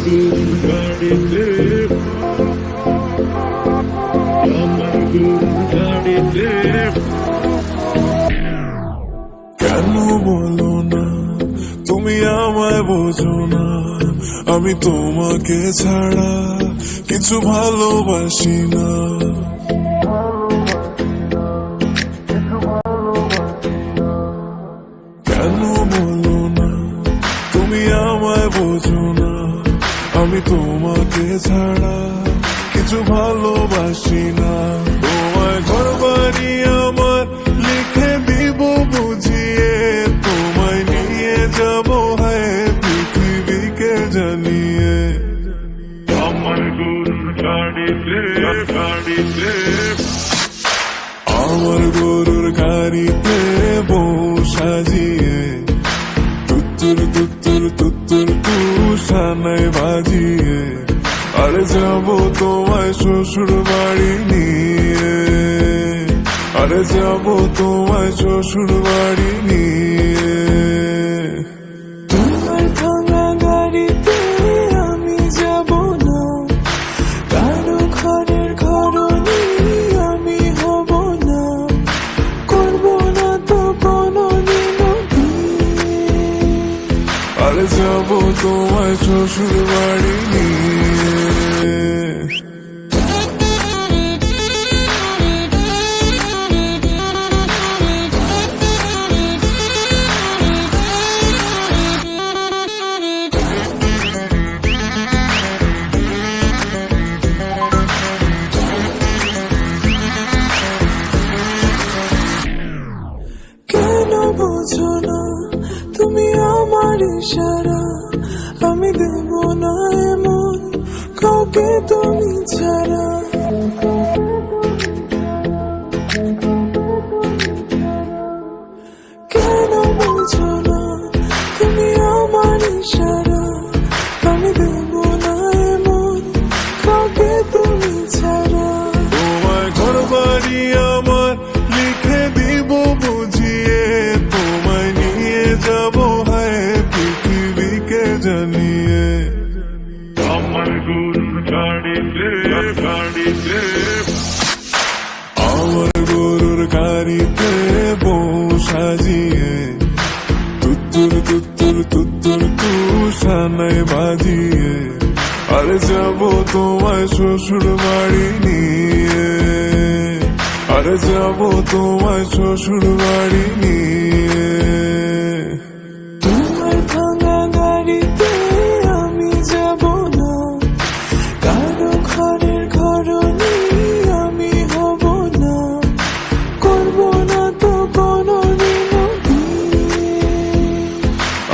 কেন বলো না তুমি আমায় বোঝো না, আমি তোমাকে ছাড়া কিছু ভালোবাসি না। কেন বলো না তুমি আমায় বোঝো না, আমি তোমাকে ছাড়া কিছু ভালোবাসি না। তোমায় ঘর বাড়ি আমার লিখে দিব বুঝিয়ে, তোমায় নিয়ে যাব হ্যাঁ পৃথিবীকে জানিয়ে। আমার গরুর গাড়িতে আমার গরুর গাড়িতে বউ সাজিয়ে, তুত্তুর তুত্তুর তুত্তুর তুষানায় বাজিয়ে, আরে যাবো তোমায় শ্বশুর বাড়ি নিয়ে, আরে যাবো তোমায় শ্বশুর বাড়ি নিয়ে। তোমার ভাঙা গাড়িতে আমি যাব না, কারো ঘরের ঘরনি আমি হব না, করব না তো কোনদিন বিয়ে, আরে যাবো তোমায় শ্বশুর বাড়ি নিয়ে। কেন বোঝো না তুমি আমার ইশারা, আমি দেব না এমন কাউকে তুমি ছাড়া। কেন বোঝো না তুমি আমার ইশারা, আমি দেব না এমন কাউকে তুমি ছাড়া। তোমায় ঘর বাড়ি আমার লিখে দিব বুঝিয়ে, তোমায় নিয়ে যাব হ্যাঁ পৃথিবীকে জানিয়ে। আমার গরুর গাড়িতে আমার গরুর গাড়িতে বউ সাজিয়ে, তুত্তুর তুত্তুর তুত্তুর তুষানায় বাজিয়ে, আরে যাবো তোমায় শ্বশুর বাড়ি নিয়ে, আরে যাবো তোমায় শ্বশুর বাড়ি নিয়ে। তোমার ভাঙা গাড়িতে আমি যাব না, কারো ঘরের ঘরনি আমি হব না, করব না তো কোনদিন বিয়ে,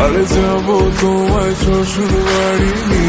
আরে যাবো তোমায় শ্বশুর বাড়ি নিয়ে।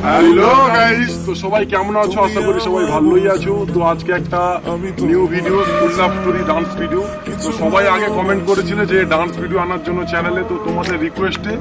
হ্যালো গাইস, তো সবাই কেমন আছো? আশা করি সবাই ভালোই আছো। তো আজকে একটা new video, school love story dance video. তো সবাই আগে কমেন্ট করেছিল যে ডান্স ভিডিও আনার জন্য চ্যানেলে, তো তোমাদের রিকোয়েস্টে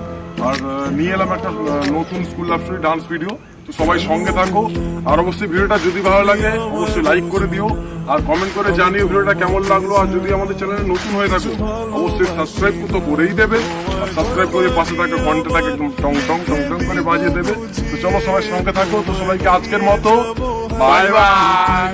আর নিয়ে এলাম একটা নতুন school love story dance video. তো সবাই সঙ্গে থাকো, আর অবশ্যই ভিডিওটা যদি ভালো লাগে অবশ্যই লাইক করে দিও, আর কমেন্ট করে জানিও ভিডিওটা কেমন লাগলো। আর যদি আমাদের চ্যানেলে নতুন হয়ে থাকো অবশ্যই সাবস্ক্রাইব তো করেই দেবে, আর সাবস্ক্রাইব করে পাশে থাকে ঘন্টাটাকে একদম টং টং টং টং করে বাজিয়ে দেবে। তো চলো সবাই সঙ্গে থাকো। তো সবাইকে আজকের মতো বাই বাই।